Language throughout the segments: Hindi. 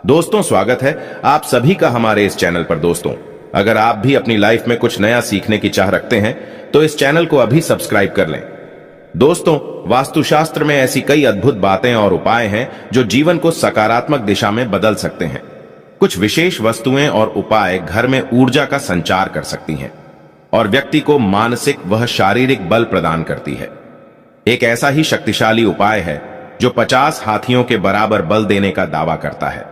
दोस्तों, स्वागत है आप सभी का हमारे इस चैनल पर। दोस्तों, अगर आप भी अपनी लाइफ में कुछ नया सीखने की चाह रखते हैं तो इस चैनल को अभी सब्सक्राइब कर लें। दोस्तों, वास्तुशास्त्र में ऐसी कई अद्भुत बातें और उपाय हैं जो जीवन को सकारात्मक दिशा में बदल सकते हैं। कुछ विशेष वस्तुएं और उपाय घर में ऊर्जा का संचार कर सकती हैं और व्यक्ति को मानसिक व शारीरिक बल प्रदान करती है। एक ऐसा ही शक्तिशाली उपाय है जो 50 हाथियों के बराबर बल देने का दावा करता है।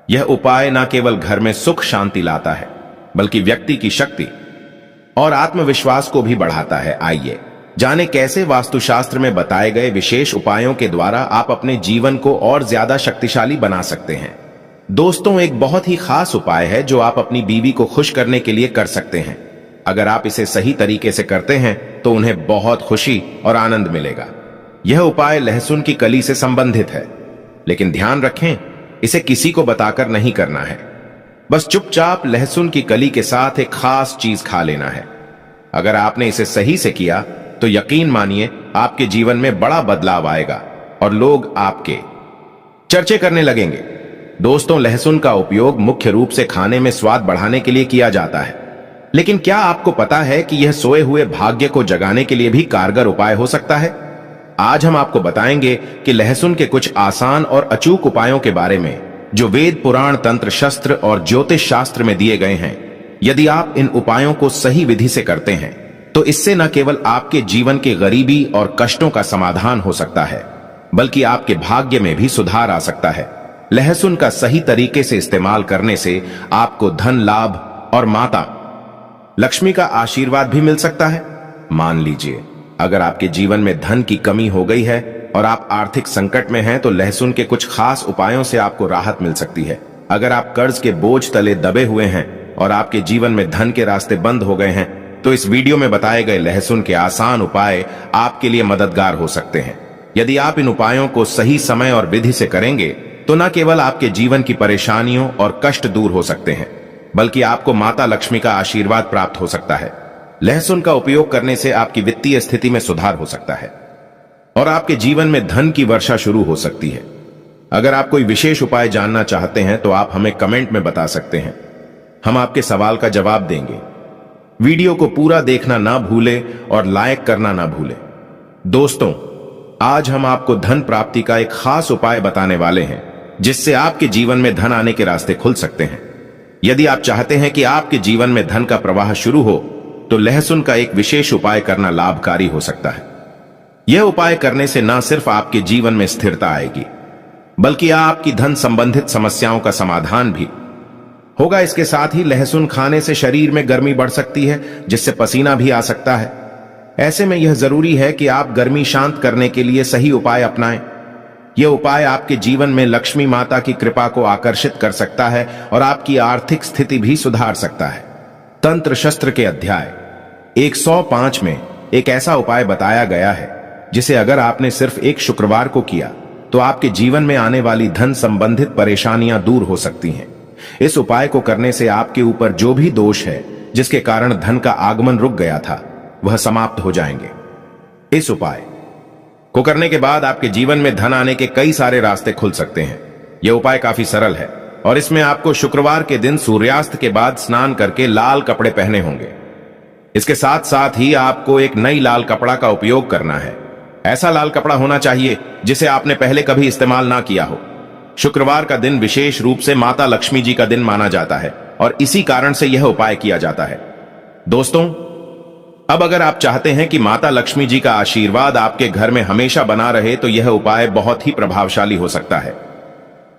यह उपाय न केवल घर में सुख शांति लाता है बल्कि व्यक्ति की शक्ति और आत्मविश्वास को भी बढ़ाता है। आइए जाने कैसे वास्तुशास्त्र में बताए गए विशेष उपायों के द्वारा आप अपने जीवन को और ज्यादा शक्तिशाली बना सकते हैं। दोस्तों, एक बहुत ही खास उपाय है जो आप अपनी बीवी को खुश करने के लिए कर सकते हैं। अगर आप इसे सही तरीके से करते हैं तो उन्हें बहुत खुशी और आनंद मिलेगा। यह उपाय लहसुन की कली से संबंधित है, लेकिन ध्यान रखें, इसे किसी को बताकर नहीं करना है। बस चुपचाप लहसुन की कली के साथ एक खास चीज खा लेना है। अगर आपने इसे सही से किया तो यकीन मानिए आपके जीवन में बड़ा बदलाव आएगा और लोग आपके चर्चे करने लगेंगे। दोस्तों, लहसुन का उपयोग मुख्य रूप से खाने में स्वाद बढ़ाने के लिए किया जाता है, लेकिन क्या आपको पता है कि यह सोए हुए भाग्य को जगाने के लिए भी कारगर उपाय हो सकता है? आज हम आपको बताएंगे कि लहसुन के कुछ आसान और अचूक उपायों के बारे में जो वेद, पुराण, तंत्र शास्त्र और ज्योतिष शास्त्र में दिए गए हैं। यदि आप इन उपायों को सही विधि से करते हैं तो इससे न केवल आपके जीवन के गरीबी और कष्टों का समाधान हो सकता है, बल्कि आपके भाग्य में भी सुधार आ सकता है। लहसुन का सही तरीके से इस्तेमाल करने से आपको धन लाभ और माता लक्ष्मी का आशीर्वाद भी मिल सकता है। मान लीजिए, अगर आपके जीवन में धन की कमी हो गई है और आप आर्थिक संकट में हैं तो लहसुन के कुछ खास उपायों से आपको राहत मिल सकती है। अगर आप कर्ज के बोझ तले दबे हुए हैं और आपके जीवन में धन के रास्ते बंद हो गए हैं तो इस वीडियो में बताए गए लहसुन के आसान उपाय आपके लिए मददगार हो सकते हैं। यदि आप इन उपायों को सही समय और विधि से करेंगे तो न केवल आपके जीवन की परेशानियों और कष्ट दूर हो सकते हैं, बल्कि आपको माता लक्ष्मी का आशीर्वाद प्राप्त हो सकता है। लहसुन का उपयोग करने से आपकी वित्तीय स्थिति में सुधार हो सकता है और आपके जीवन में धन की वर्षा शुरू हो सकती है। अगर आप कोई विशेष उपाय जानना चाहते हैं तो आप हमें कमेंट में बता सकते हैं, हम आपके सवाल का जवाब देंगे। वीडियो को पूरा देखना ना भूले और लाइक करना ना भूले। दोस्तों, आज हम आपको धन प्राप्ति का एक खास उपाय बताने वाले हैं जिससे आपके जीवन में धन आने के रास्ते खुल सकते हैं। यदि आप चाहते हैं कि आपके जीवन में धन का प्रवाह शुरू हो तो लहसुन का एक विशेष उपाय करना लाभकारी हो सकता है। यह उपाय करने से न सिर्फ आपके जीवन में स्थिरता आएगी बल्कि आपकी धन संबंधित समस्याओं का समाधान भी होगा। इसके साथ ही लहसुन खाने से शरीर में गर्मी बढ़ सकती है जिससे पसीना भी आ सकता है। ऐसे में यह जरूरी है कि आप गर्मी शांत करने के लिए सही उपाय अपनाएं। यह उपाय आपके जीवन में लक्ष्मी माता की कृपा को आकर्षित कर सकता है और आपकी आर्थिक स्थिति भी सुधार सकता है। तंत्र शास्त्र के अध्याय 105 में एक ऐसा उपाय बताया गया है जिसे अगर आपने सिर्फ एक शुक्रवार को किया तो आपके जीवन में आने वाली धन संबंधित परेशानियां दूर हो सकती हैं। इस उपाय को करने से आपके ऊपर जो भी दोष है जिसके कारण धन का आगमन रुक गया था वह समाप्त हो जाएंगे। इस उपाय को करने के बाद आपके जीवन में धन आने के कई सारे रास्ते खुल सकते हैं। यह उपाय काफी सरल है और इसमें आपको शुक्रवार के दिन सूर्यास्त के बाद स्नान करके लाल कपड़े पहने होंगे। इसके साथ साथ ही आपको एक नई लाल कपड़ा का उपयोग करना है। ऐसा लाल कपड़ा होना चाहिए जिसे आपने पहले कभी इस्तेमाल ना किया हो। शुक्रवार का दिन विशेष रूप से माता लक्ष्मी जी का दिन माना जाता है और इसी कारण से यह उपाय किया जाता है। दोस्तों, अब अगर आप चाहते हैं कि माता लक्ष्मी जी का आशीर्वाद आपके घर में हमेशा बना रहे तो यह उपाय बहुत ही प्रभावशाली हो सकता है।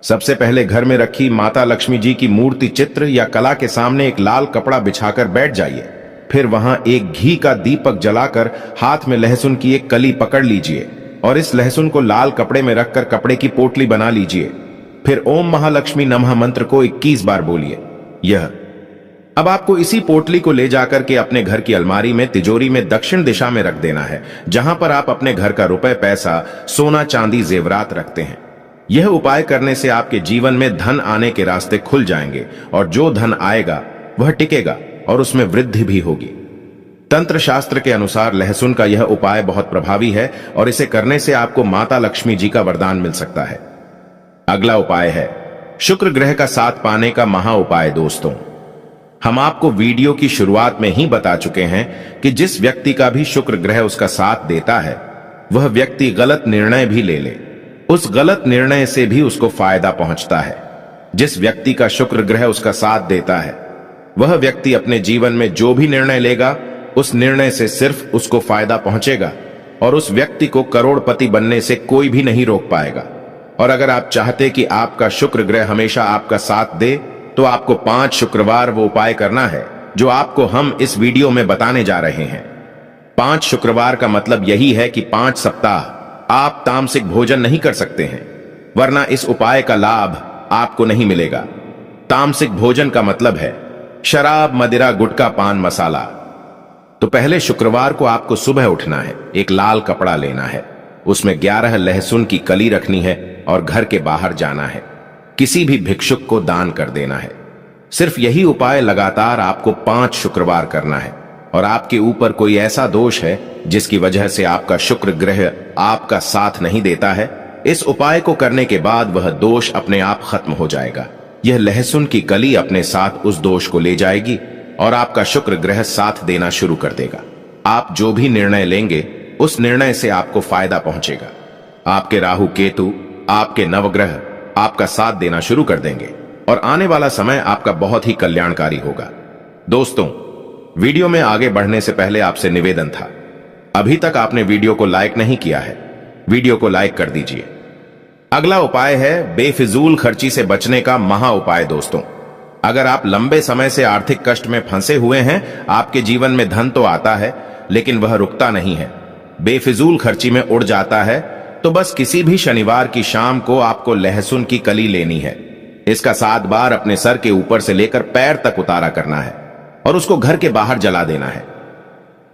सबसे पहले घर में रखी माता लक्ष्मी जी की मूर्ति, चित्र या कला के सामने एक लाल कपड़ा बिछाकर बैठ जाइए। फिर वहां एक घी का दीपक जलाकर हाथ में लहसुन की एक कली पकड़ लीजिए और इस लहसुन को लाल कपड़े में रखकर कपड़े की पोटली बना लीजिए। फिर ओम महालक्ष्मी नमः मंत्र को 21 बार बोलिए। अब आपको इसी पोटली को ले जाकर के अपने घर की अलमारी में तिजोरी में दक्षिण दिशा में रख देना है, जहां पर आप अपने घर का रुपए, पैसा, सोना, चांदी, जेवरात रखते हैं। यह उपाय करने से आपके जीवन में धन आने के रास्ते खुल जाएंगे और जो धन आएगा वह टिकेगा और उसमें वृद्धि भी होगी। तंत्र शास्त्र के अनुसार लहसुन का यह उपाय बहुत प्रभावी है और इसे करने से आपको माता लक्ष्मी जी का वरदान मिल सकता है। अगला उपाय है शुक्र ग्रह का साथ पाने का महा उपाय। दोस्तों, हम आपको वीडियो की शुरुआत में ही बता चुके हैं कि जिस व्यक्ति का भी शुक्र ग्रह उसका साथ देता है, वह व्यक्ति गलत निर्णय भी ले ले, उस गलत निर्णय से भी उसको फायदा पहुंचता है। जिस व्यक्ति का शुक्र ग्रह उसका साथ देता है, वह व्यक्ति अपने जीवन में जो भी निर्णय लेगा, उस निर्णय से सिर्फ उसको फायदा पहुंचेगा और उस व्यक्ति को करोड़पति बनने से कोई भी नहीं रोक पाएगा। और अगर आप चाहते कि आपका शुक्र ग्रह हमेशा आपका साथ दे, तो आपको 5 शुक्रवार वो उपाय करना है जो आपको हम इस वीडियो में बताने जा रहे हैं। 5 शुक्रवार का मतलब यही है कि 5 सप्ताह आप तामसिक भोजन नहीं कर सकते हैं, वरना इस उपाय का लाभ आपको नहीं मिलेगा। तामसिक भोजन का मतलब है शराब, मदिरा, गुटखा, पान मसाला। तो पहले शुक्रवार को आपको सुबह उठना है, एक लाल कपड़ा लेना है, उसमें 11 लहसुन की कली रखनी है और घर के बाहर जाना है, किसी भी भिक्षुक को दान कर देना है। सिर्फ यही उपाय लगातार आपको 5 शुक्रवार करना है। और आपके ऊपर कोई ऐसा दोष है जिसकी वजह से आपका शुक्र ग्रह आपका साथ नहीं देता है, इस उपाय को करने के बाद वह दोष अपने आप खत्म हो जाएगा। यह लहसुन की कली अपने साथ उस दोष को ले जाएगी और आपका शुक्र ग्रह साथ देना शुरू कर देगा। आप जो भी निर्णय लेंगे, उस निर्णय से आपको फायदा पहुंचेगा। आपके राहु केतु, आपके नवग्रह आपका साथ देना शुरू कर देंगे और आने वाला समय आपका बहुत ही कल्याणकारी होगा। दोस्तों, वीडियो में आगे बढ़ने से पहले आपसे निवेदन था, अभी तक आपने वीडियो को लाइक नहीं किया है, वीडियो को लाइक कर दीजिए। अगला उपाय है बेफिजूल खर्ची से बचने का महा उपाय। दोस्तों, अगर आप लंबे समय से आर्थिक कष्ट में फंसे हुए हैं, आपके जीवन में धन तो आता है लेकिन वह रुकता नहीं है, बेफिजूल खर्ची में उड़ जाता है, तो बस किसी भी शनिवार की शाम को आपको लहसुन की कली लेनी है। इसका 7 बार अपने सर के ऊपर से लेकर पैर तक उतारा करना है और उसको घर के बाहर जला देना है।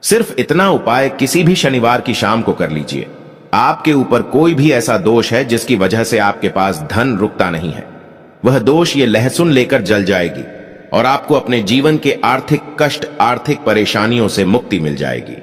सिर्फ इतना उपाय किसी भी शनिवार की शाम को कर लीजिए। आपके ऊपर कोई भी ऐसा दोष है जिसकी वजह से आपके पास धन रुकता नहीं है, वह दोष ये लहसुन लेकर जल जाएगी और आपको अपने जीवन के आर्थिक कष्ट, आर्थिक परेशानियों से मुक्ति मिल जाएगी।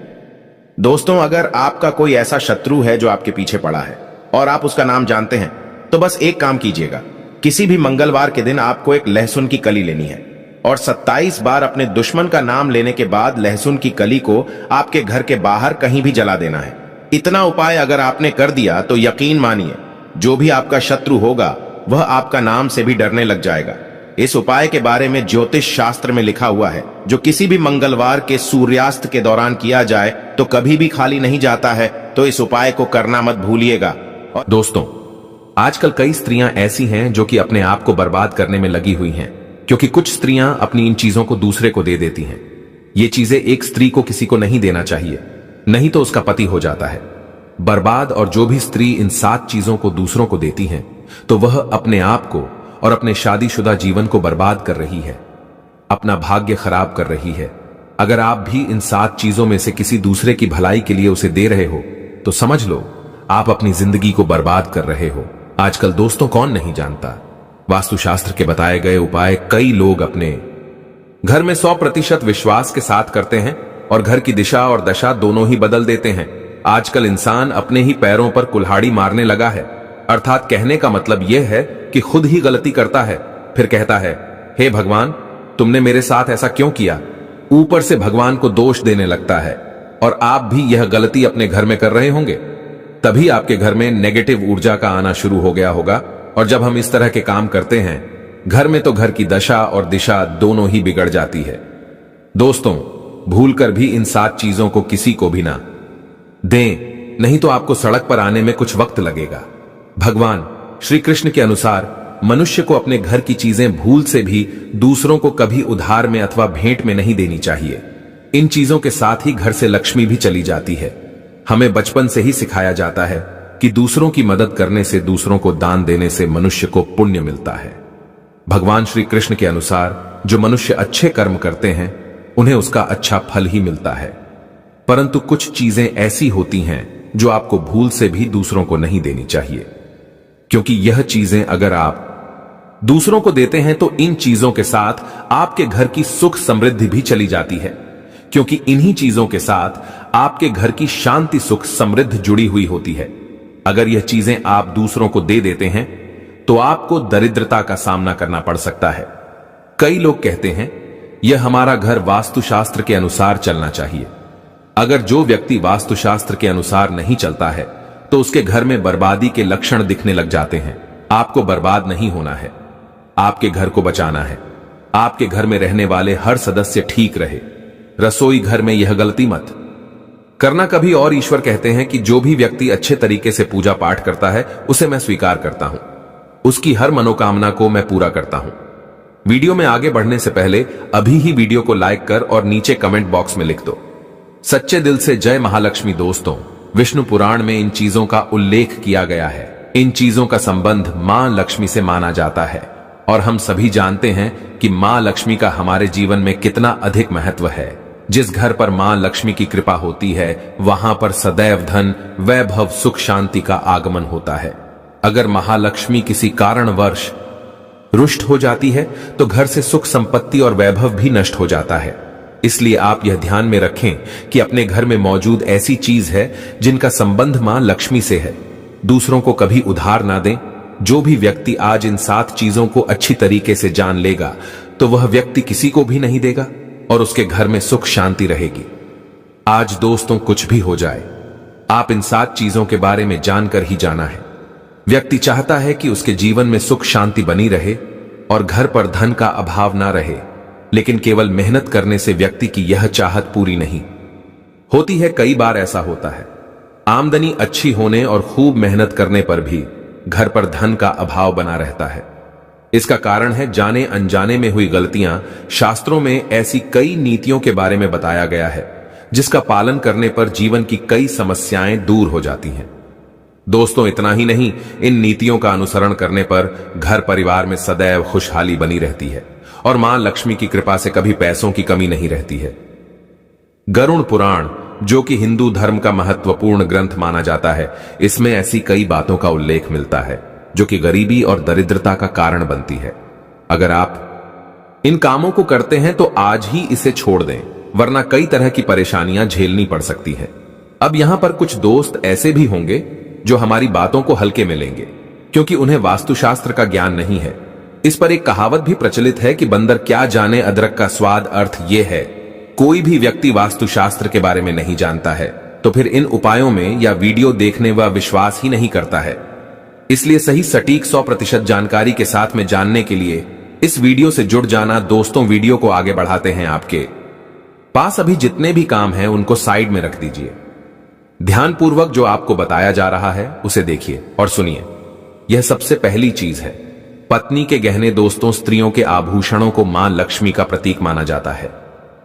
दोस्तों, अगर आपका कोई ऐसा शत्रु है जो आपके पीछे पड़ा है और आप उसका नाम जानते हैं, तो बस एक काम कीजिएगा, किसी भी मंगलवार के दिन आपको एक लहसुन की कली लेनी है और 27 बार अपने दुश्मन का नाम लेने के बाद लहसुन की कली को आपके घर के बाहर कहीं भी जला देना है। इतना उपाय अगर आपने कर दिया तो यकीन मानिए, जो भी आपका शत्रु होगा वह आपका नाम से भी डरने लग जाएगा। इस उपाय के बारे में ज्योतिष शास्त्र में लिखा हुआ है, जो किसी भी मंगलवार के सूर्यास्त के दौरान किया जाए तो कभी भी खाली नहीं जाता है, तो इस उपाय को करना मत भूलिएगा। दोस्तों, आजकल कई स्त्रियां ऐसी हैं जो कि अपने आप को बर्बाद करने में लगी हुई हैं, क्योंकि कुछ स्त्रियां अपनी इन चीजों को दूसरे को दे देती हैं। ये चीजें एक स्त्री को किसी को नहीं देना चाहिए, नहीं तो उसका पति हो जाता है बर्बाद। और जो भी स्त्री इन 7 चीजों को दूसरों को देती है, तो वह अपने आप को और अपने शादीशुदा जीवन को बर्बाद कर रही है, अपना भाग्य खराब कर रही है। अगर आप भी इन 7 चीजों में से किसी दूसरे की भलाई के लिए उसे दे रहे हो, तो समझ लो आप अपनी जिंदगी को बर्बाद कर रहे हो। आजकल दोस्तों, कौन नहीं जानता, वास्तुशास्त्र के बताए गए उपाय कई लोग अपने घर में 100% विश्वास के साथ करते हैं और घर की दिशा और दशा दोनों ही बदल देते हैं। आजकल इंसान अपने ही पैरों पर कुल्हाड़ी मारने लगा है, अर्थात कहने का मतलब यह है कि खुद ही गलती करता है, फिर कहता है, हे भगवान, तुमने मेरे साथ ऐसा क्यों किया। ऊपर से भगवान को दोष देने लगता है। और आप भी यह गलती अपने घर में कर रहे होंगे, तभी आपके घर में नेगेटिव ऊर्जा का आना शुरू हो गया होगा। और जब हम इस तरह के काम करते हैं घर में, तो घर की दशा और दिशा दोनों ही बिगड़ जाती है। दोस्तों, भूलकर भी इन 7 चीजों को किसी को भी ना दें, नहीं तो आपको सड़क पर आने में कुछ वक्त लगेगा। भगवान श्री कृष्ण के अनुसार मनुष्य को अपने घर की चीजें भूल से भी दूसरों को कभी उधार में अथवा भेंट में नहीं देनी चाहिए। इन चीजों के साथ ही घर से लक्ष्मी भी चली जाती है। हमें बचपन से ही सिखाया जाता है कि दूसरों की मदद करने से, दूसरों को दान देने से मनुष्य को पुण्य मिलता है। भगवान श्री कृष्ण के अनुसार जो मनुष्य अच्छे कर्म करते हैं उन्हें उसका अच्छा फल ही मिलता है, परंतु कुछ चीजें ऐसी होती हैं जो आपको भूल से भी दूसरों को नहीं देनी चाहिए, क्योंकि यह चीजें अगर आप दूसरों को देते हैं तो इन चीजों के साथ आपके घर की सुख समृद्धि भी चली जाती है, क्योंकि इन्हीं चीजों के साथ आपके घर की शांति, सुख, समृद्धि जुड़ी हुई होती है। अगर यह चीजें आप दूसरों को दे देते हैं तो आपको दरिद्रता का सामना करना पड़ सकता है। कई लोग कहते हैं यह हमारा घर वास्तुशास्त्र के अनुसार चलना चाहिए। अगर जो व्यक्ति वास्तुशास्त्र के अनुसार नहीं चलता है तो उसके घर में बर्बादी के लक्षण दिखने लग जाते हैं। आपको बर्बाद नहीं होना है, आपके घर को बचाना है। आपके घर में रहने वाले हर सदस्य ठीक रहे। रसोई घर में यह गलती मत करना कभी। और ईश्वर कहते हैं कि जो भी व्यक्ति अच्छे तरीके से पूजा पाठ करता है उसे मैं स्वीकार करता हूं, उसकी हर मनोकामना को मैं पूरा करता हूं। वीडियो में आगे बढ़ने से पहले अभी ही वीडियो को लाइक कर और नीचे कमेंट बॉक्स में लिख दो सच्चे दिल से जय महालक्ष्मी। दोस्तों, विष्णु पुराण में इन चीजों का उल्लेख किया गया है। इन चीजों का संबंध मां लक्ष्मी से माना जाता है और हम सभी जानते हैं कि मां लक्ष्मी का हमारे जीवन में कितना अधिक महत्व है। जिस घर पर मां लक्ष्मी की कृपा होती है वहां पर सदैव धन, वैभव, सुख, शांति का आगमन होता है। अगर महालक्ष्मी किसी कारणवश रुष्ट हो जाती है तो घर से सुख, संपत्ति और वैभव भी नष्ट हो जाता है। इसलिए आप यह ध्यान में रखें कि अपने घर में मौजूद ऐसी चीज है जिनका संबंध मां लक्ष्मी से है। दूसरों को कभी उधार ना दें। जो भी व्यक्ति आज इन 7 चीजों को अच्छी तरीके से जान लेगा तो वह व्यक्ति किसी को भी नहीं देगा और उसके घर में सुख शांति रहेगी। आज दोस्तों, कुछ भी हो जाए, आप इन 7 चीजों के बारे में जानकर ही जाना है। व्यक्ति चाहता है कि उसके जीवन में सुख शांति बनी रहे और घर पर धन का अभाव ना रहे, लेकिन केवल मेहनत करने से व्यक्ति की यह चाहत पूरी नहीं होती है। कई बार ऐसा होता है, आमदनी अच्छी होने और खूब मेहनत करने पर भी घर पर धन का अभाव बना रहता है। इसका कारण है जाने अनजाने में हुई गलतियां। शास्त्रों में ऐसी कई नीतियों के बारे में बताया गया है जिसका पालन करने पर जीवन की कई समस्याएं दूर हो जाती हैं। दोस्तों, इतना ही नहीं, इन नीतियों का अनुसरण करने पर घर परिवार में सदैव खुशहाली बनी रहती है और मां लक्ष्मी की कृपा से कभी पैसों की कमी नहीं रहती है। गरुड़ पुराण, जो कि हिंदू धर्म का महत्वपूर्ण ग्रंथ माना जाता है, इसमें ऐसी कई बातों का उल्लेख मिलता है जो कि गरीबी और दरिद्रता का कारण बनती है। अगर आप इन कामों को करते हैं तो आज ही इसे छोड़ दें, वरना कई तरह की परेशानियां झेलनी पड़ सकती हैं। अब यहां पर कुछ दोस्त ऐसे भी होंगे जो हमारी बातों को हल्के में लेंगे क्योंकि उन्हें वास्तुशास्त्र का ज्ञान नहीं है। इस पर एक कहावत भी प्रचलित है कि बंदर क्या जाने अदरक का स्वाद। अर्थ यह है, कोई भी व्यक्ति वास्तुशास्त्र के बारे में नहीं जानता है तो फिर इन उपायों में या वीडियो देखने व विश्वास ही नहीं करता है। इसलिए सही सटीक 100% जानकारी के साथ में जानने के लिए इस वीडियो से जुड़ जाना। दोस्तों, वीडियो को आगे बढ़ाते हैं। आपके पास अभी जितने भी काम हैं उनको साइड में रख दीजिए। ध्यानपूर्वक जो आपको बताया जा रहा है उसे देखिए और सुनिए। यह सबसे पहली चीज है, पत्नी के गहने। दोस्तों, स्त्रियों के आभूषणों को मां लक्ष्मी का प्रतीक माना जाता है।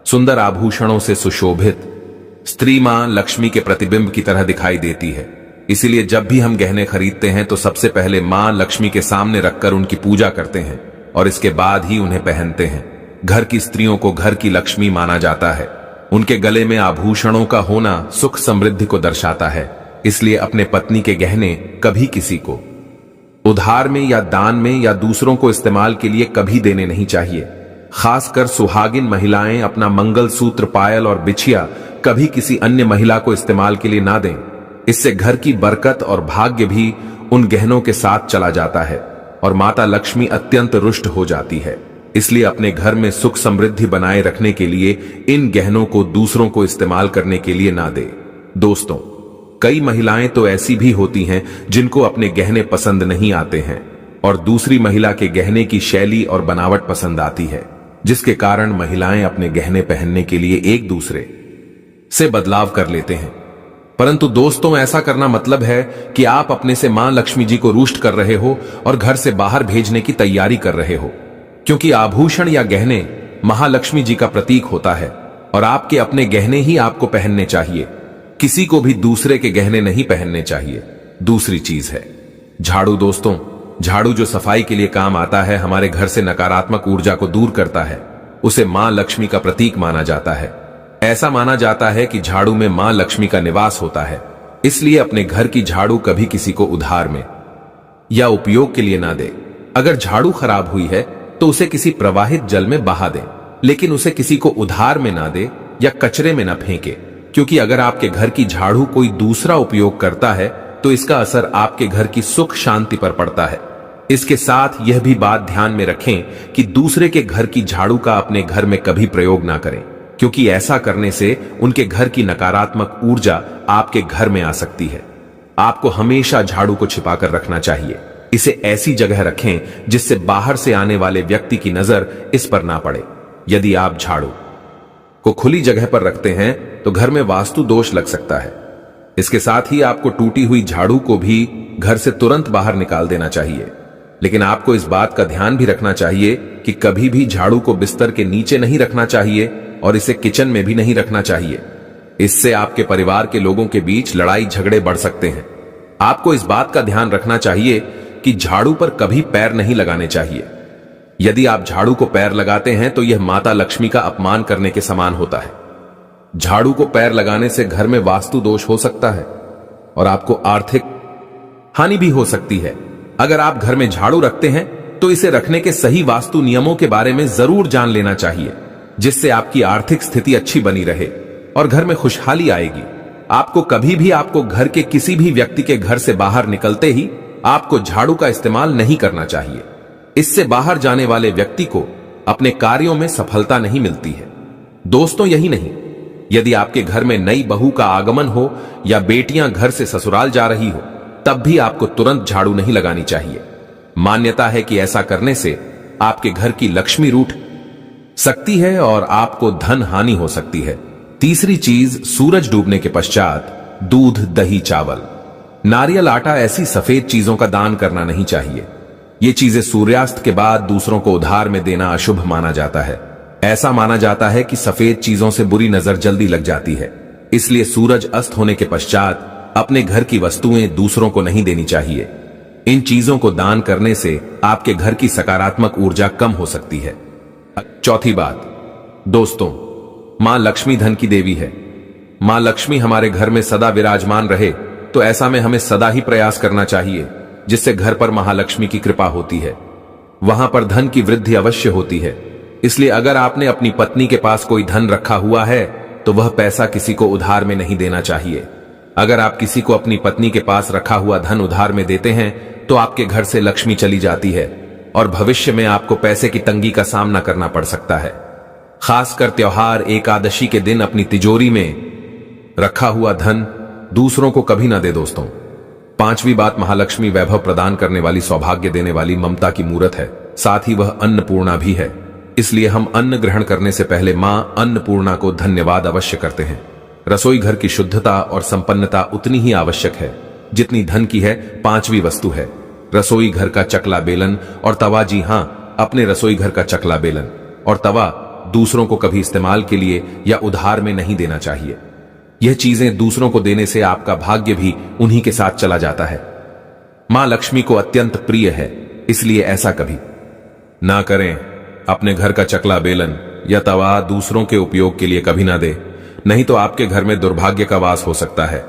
सुंदर आभूषणों से सुशोभित स्त्री मां लक्ष्मी के प्रतिबिंब की तरह दिखाई देती है। इसीलिए जब भी हम गहने खरीदते हैं तो सबसे पहले मां लक्ष्मी के सामने रखकर उनकी पूजा करते हैं और इसके बाद ही उन्हें पहनते हैं। घर की स्त्रियों को घर की लक्ष्मी माना जाता है। उनके गले में आभूषणों का होना सुख समृद्धि को दर्शाता है। इसलिए अपने पत्नी के गहने कभी किसी को उधार में या दान में या दूसरों को इस्तेमाल के लिए कभी देने नहीं चाहिए। खासकर सुहागिन महिलाएं अपना मंगल सूत्र, पायल और बिछिया कभी किसी अन्य महिला को इस्तेमाल के लिए ना दें। इससे घर की बरकत और भाग्य भी उन गहनों के साथ चला जाता है और माता लक्ष्मी अत्यंत रुष्ट हो जाती है। इसलिए अपने घर में सुख समृद्धि बनाए रखने के लिए इन गहनों को दूसरों को इस्तेमाल करने के लिए ना दे। दोस्तों, कई महिलाएं तो ऐसी भी होती हैं जिनको अपने गहने पसंद नहीं आते हैं और दूसरी महिला के गहने की शैली और बनावट पसंद आती है, जिसके कारण महिलाएं अपने गहने पहनने के लिए एक दूसरे से बदलाव कर लेते हैं। परंतु दोस्तों, ऐसा करना मतलब है कि आप अपने से मां लक्ष्मी जी को रुष्ट कर रहे हो और घर से बाहर भेजने की तैयारी कर रहे हो, क्योंकि आभूषण या गहने महालक्ष्मी जी का प्रतीक होता है और आपके अपने गहने ही आपको पहनने चाहिए। किसी को भी दूसरे के गहने नहीं पहनने चाहिए। दूसरी चीज है झाड़ू। दोस्तों, झाड़ू जो सफाई के लिए काम आता है, हमारे घर से नकारात्मक ऊर्जा को दूर करता है, उसे मां लक्ष्मी का प्रतीक माना जाता है। ऐसा माना जाता है कि झाड़ू में मां लक्ष्मी का निवास होता है। इसलिए अपने घर की झाड़ू कभी किसी को उधार में या उपयोग के लिए ना दे। अगर झाड़ू खराब हुई है तो उसे किसी प्रवाहित जल में बहा दें, लेकिन उसे किसी को उधार में ना दे या कचरे में ना फेंके, क्योंकि अगर आपके घर की झाड़ू कोई दूसरा उपयोग करता है तो इसका असर आपके घर की सुख शांति पर पड़ता है। इसके साथ यह भी बात ध्यान में रखें कि दूसरे के घर की झाड़ू का अपने घर में कभी प्रयोग ना करें, क्योंकि ऐसा करने से उनके घर की नकारात्मक ऊर्जा आपके घर में आ सकती है। आपको हमेशा झाड़ू को छिपाकर रखना चाहिए। इसे ऐसी जगह रखें जिससे बाहर से आने वाले व्यक्ति की नजर इस पर ना पड़े। यदि आप झाड़ू को खुली जगह पर रखते हैं तो घर में वास्तु दोष लग सकता है। इसके साथ ही आपको टूटी हुई झाड़ू को भी घर से तुरंत बाहर निकाल देना चाहिए। लेकिन आपको इस बात का ध्यान भी रखना चाहिए कि कभी भी झाड़ू को बिस्तर के नीचे नहीं रखना चाहिए और इसे किचन में भी नहीं रखना चाहिए। इससे आपके परिवार के लोगों के बीच लड़ाई झगड़े बढ़ सकते हैं। आपको इस बात का ध्यान रखना चाहिए कि झाड़ू पर कभी पैर नहीं लगाने चाहिए। यदि आप झाड़ू को पैर लगाते हैं तो यह माता लक्ष्मी का अपमान करने के समान होता है। झाड़ू को पैर लगाने से घर में वास्तु दोष हो सकता है और आपको आर्थिक हानि भी हो सकती है। अगर आप घर में झाड़ू रखते हैं तो इसे रखने के सही वास्तु नियमों के बारे में जरूर जान लेना चाहिए, जिससे आपकी आर्थिक स्थिति अच्छी बनी रहे और घर में खुशहाली आएगी। आपको कभी भी आपको घर के किसी भी व्यक्ति के घर से बाहर निकलते ही आपको झाड़ू का इस्तेमाल नहीं करना चाहिए। इससे बाहर जाने वाले व्यक्ति को अपने कार्यों में सफलता नहीं मिलती है। दोस्तों, यही नहीं, यदि आपके घर में नई बहू का आगमन हो या बेटियां घर से ससुराल जा रही हो, तब भी आपको तुरंत झाड़ू नहीं लगानी चाहिए। मान्यता है कि ऐसा करने से आपके घर की लक्ष्मी रूठ सकती है और आपको धन हानि हो सकती है। तीसरी चीज, सूरज डूबने के पश्चात दूध, दही, चावल, नारियल, आटा ऐसी सफेद चीजों का दान करना नहीं चाहिए। ये चीजें सूर्यास्त के बाद दूसरों को उधार में देना अशुभ माना जाता है। ऐसा माना जाता है कि सफेद चीजों से बुरी नजर जल्दी लग जाती है। इसलिए सूरज अस्त होने के पश्चात अपने घर की वस्तुएं दूसरों को नहीं देनी चाहिए। इन चीजों को दान करने से आपके घर की सकारात्मक ऊर्जा कम हो सकती है। चौथी बात, दोस्तों, मां लक्ष्मी धन की देवी है। मां लक्ष्मी हमारे घर में सदा विराजमान रहे, तो ऐसा में हमें सदा ही प्रयास करना चाहिए, जिससे घर पर महालक्ष्मी की कृपा होती है। वहां पर धन की वृद्धि अवश्य होती है। इसलिए अगर आपने अपनी पत्नी के पास कोई धन रखा हुआ है तो वह पैसा किसी को उधार में नहीं देना चाहिए। अगर आप किसी को अपनी पत्नी के पास रखा हुआ धन उधार में देते हैं तो आपके घर से लक्ष्मी चली जाती है और भविष्य में आपको पैसे की तंगी का सामना करना पड़ सकता है। खासकर त्योहार, एकादशी के दिन अपनी तिजोरी में रखा हुआ धन दूसरों को कभी ना दे। दोस्तों, पांचवी बात, महालक्ष्मी वैभव प्रदान करने वाली, सौभाग्य देने वाली, ममता की मूरत है। साथ ही वह अन्नपूर्णा भी है। इसलिए हम अन्न ग्रहण करने से पहले मां अन्नपूर्णा को धन्यवाद अवश्य करते हैं। रसोई घर की शुद्धता और संपन्नता उतनी ही आवश्यक है जितनी धन की है। पांचवी वस्तु है रसोई घर का चकला बेलन और तवा। जी हां, अपने रसोई घर का चकला बेलन और तवा दूसरों को कभी इस्तेमाल के लिए या उधार में नहीं देना चाहिए। यह चीजें दूसरों को देने से आपका भाग्य भी उन्हीं के साथ चला जाता है। मां लक्ष्मी को अत्यंत प्रिय है, इसलिए ऐसा कभी ना करें। अपने घर का चकला बेलन या तवा दूसरों के उपयोग के लिए कभी ना दे, नहीं तो आपके घर में दुर्भाग्य का वास हो सकता है।